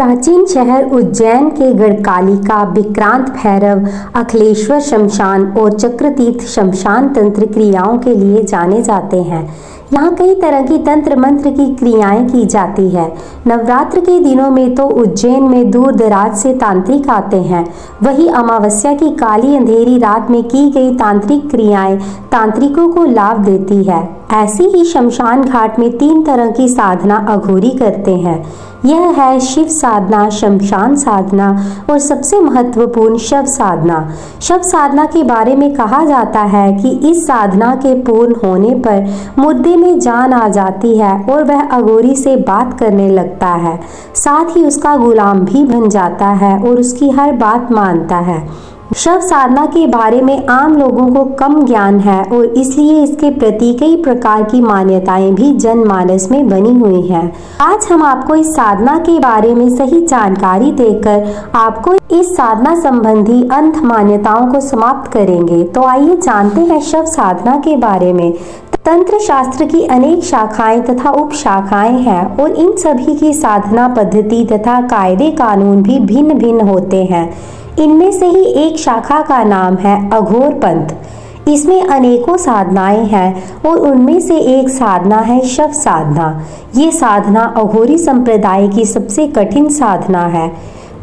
प्राचीन शहर उज्जैन के गढ़कालिका, विक्रांत भैरव, अखिलेश्वर शमशान और चक्रतीर्थ शमशान तंत्र क्रियाओं के लिए जाने जाते हैं। यहाँ कई तरह की तंत्र मंत्र की क्रियाएं की जाती है। नवरात्र के दिनों में तो उज्जैन में दूर दराज से तांत्रिक आते हैं। वही अमावस्या की काली अंधेरी रात में की गई तांत्रिक क्रियाएं तांत्रिकों को लाभ देती है। ऐसी ही शमशान घाट में 3 तरह की साधना अघोरी करते हैं। यह है शिव साधना, शमशान साधना और सबसे महत्वपूर्ण शव साधना। शव साधना के बारे में कहा जाता है कि इस साधना के पूर्ण होने पर मुर्दे में जान आ जाती है और वह अघोरी से बात करने लगता है, साथ ही उसका गुलाम भी बन जाता है और उसकी हर बात मानता है। शव साधना के बारे में आम लोगों को कम ज्ञान है और इसलिए इसके प्रति कई प्रकार की मान्यताएं भी जनमानस में बनी हुई हैं। आज हम आपको इस साधना के बारे में सही जानकारी देकर आपको इस साधना संबंधी अंध मान्यताओं को समाप्त करेंगे। तो आइए जानते हैं शव साधना के बारे में। तंत्र शास्त्र की अनेक शाखाएं तथा उप शाखाएं हैं और इन सभी की साधना पद्धति तथा कायदे कानून भी भिन्न भिन्न होते हैं। इनमें से ही एक शाखा का नाम है अघोर पंथ। इसमें अनेकों साधनाएं हैं और उनमें से एक साधना है शव साधना। ये साधना अघोरी संप्रदाय की सबसे कठिन साधना है।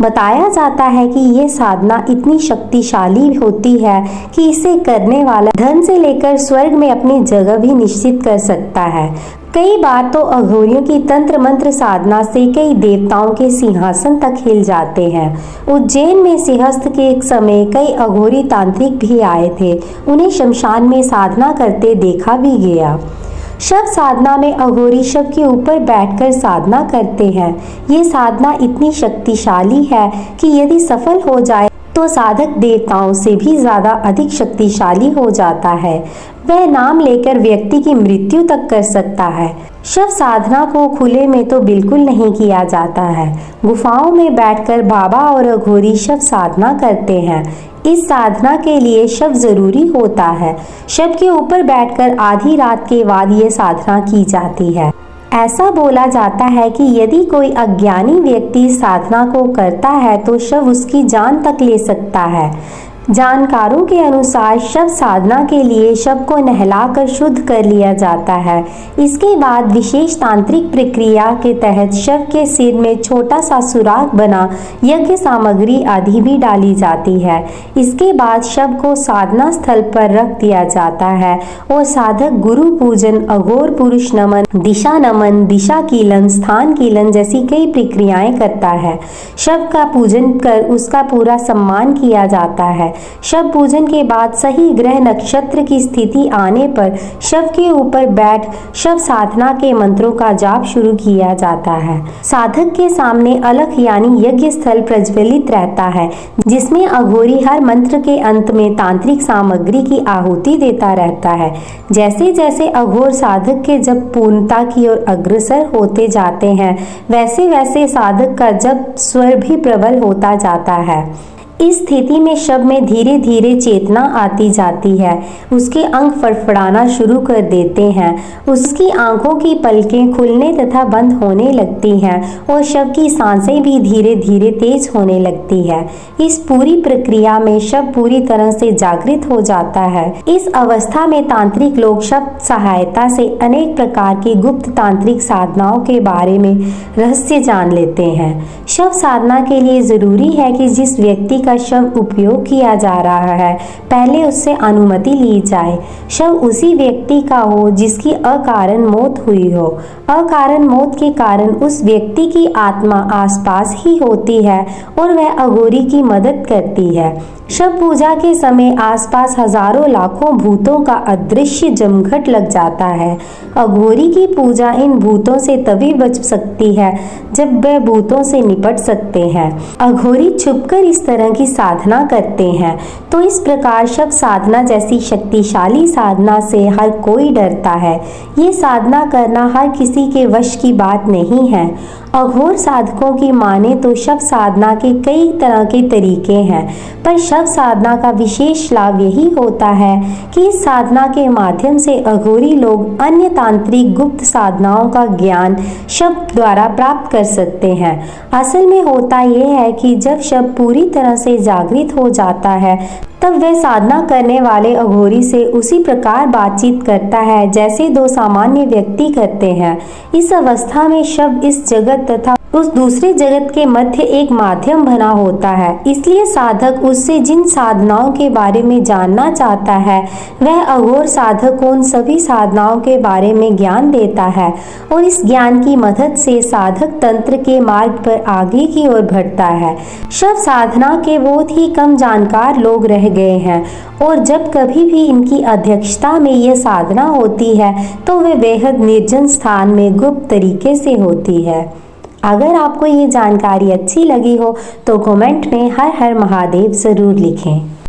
बताया जाता है कि ये साधना इतनी शक्तिशाली होती है कि इसे करने वाला धन से लेकर स्वर्ग में अपनी जगह भी निश्चित कर सकता है। कई बार तो अघोरियों की तंत्र मंत्र साधना से कई देवताओं के सिंहासन तक हिल जाते हैं। उज्जैन में सिंहस्थ के एक समय कई अघोरी तांत्रिक भी आए थे। उन्हें शमशान में साधना करते देखा भी गया। शव साधना में अघोरी शव के ऊपर बैठकर साधना करते हैं। ये साधना इतनी शक्तिशाली है कि यदि सफल हो जाए तो साधक देवताओं से भी ज्यादा अधिक शक्तिशाली हो जाता है। वह नाम लेकर व्यक्ति की मृत्यु तक कर सकता है। शव साधना को खुले में तो बिल्कुल नहीं किया जाता है। गुफाओं में बैठकर बाबा और अघोरी शव साधना करते हैं। इस साधना के लिए शव जरूरी होता है। शव के ऊपर बैठकर आधी रात के बाद ये साधना की जाती है। ऐसा बोला जाता है कि यदि कोई अज्ञानी व्यक्ति साधना को करता है तो शव उसकी जान तक ले सकता है। जानकारों के अनुसार शव साधना के लिए शव को नहलाकर शुद्ध कर लिया जाता है। इसके बाद विशेष तांत्रिक प्रक्रिया के तहत शव के सिर में छोटा सा सुराख बना यज्ञ सामग्री आदि भी डाली जाती है। इसके बाद शव को साधना स्थल पर रख दिया जाता है और साधक गुरु पूजन, अघोर पुरुष नमन, दिशा कीलन, स्थान कीलन जैसी कई प्रक्रियाएं करता है। शव का पूजन कर उसका पूरा सम्मान किया जाता है। शव पूजन के बाद सही ग्रह नक्षत्र की स्थिति आने पर शव के ऊपर बैठ शव साधना के मंत्रों का जाप शुरू किया जाता है। साधक के सामने अलख यानी यज्ञ स्थल प्रज्वलित रहता है, जिसमें अघोरी हर मंत्र के अंत में तांत्रिक सामग्री की आहुति देता रहता है। जैसे जैसे अघोर साधक के जप पूर्णता की ओर अग्रसर होते जाते हैं, वैसे वैसे साधक का जप स्वर भी प्रबल होता जाता है। इस स्थिति में शव में धीरे धीरे चेतना आती जाती है। उसके अंग फड़फड़ाना शुरू कर देते हैं। उसकी आंखों की पलकें खुलने तथा बंद होने लगती हैं और शव की सांसें भी धीरे धीरे तेज होने लगती है। इस पूरी प्रक्रिया में शव पूरी तरह से जागृत हो जाता है। इस अवस्था में तांत्रिक लोग शव सहायता से अनेक प्रकार की गुप्त तांत्रिक साधनाओं के बारे में रहस्य जान लेते हैं। शव साधना के लिए जरूरी है कि जिस व्यक्ति का शव उपयोग किया जा रहा है, पहले उससे अनुमति ली जाए। शव उसी व्यक्ति का हो जिसकी अकारण मौत हुई हो। अकारण मौत के कारण उस व्यक्ति की आत्मा आसपास ही होती है और वह अघोरी की मदद करती है। शव पूजा के समय आसपास हजारों लाखों भूतों का अदृश्य जमघट लग जाता है। अघोरी की पूजा इन भूतों से तभी बच सकती है जब वह भूतों से निपट सकते हैं। अघोरी छुपकर इस तरह की साधना करते हैं। तो इस प्रकार शव साधना जैसी शक्तिशाली साधना से हर कोई डरता है। ये साधना करना हर किसी के वश की बात नहीं है। अघोर साधकों की माने तो शव साधना के कई तरह के तरीके हैं, पर शव साधना का विशेष लाभ यही होता है कि इस साधना के माध्यम से अघोरी लोग अन्य तांत्रिक गुप्त साधनाओं का ज्ञान शव द्वारा प्राप्त कर सकते हैं। असल में होता यह है कि जब शव पूरी तरह से जागृत हो जाता है तब वह साधना करने वाले अघोरी से उसी प्रकार बातचीत करता है जैसे दो सामान्य व्यक्ति करते हैं। इस अवस्था में शव इस जगत तथा उस दूसरे जगत के मध्य एक माध्यम बना होता है, इसलिए साधक उससे जिन साधनाओं के बारे में जानना चाहता है वह अघोर साधक को उन सभी साधनाओं के बारे में ज्ञान देता है और इस ज्ञान की मदद से साधक तंत्र के मार्ग पर आगे की ओर बढ़ता है। शव साधना के बहुत ही कम जानकार लोग रह गए हैं और जब कभी भी इनकी अध्यक्षता में यह साधना होती है तो वे बेहद निर्जन स्थान में गुप्त तरीके से होती है। अगर आपको ये जानकारी अच्छी लगी हो तो कमेंट में हर हर महादेव जरूर लिखें।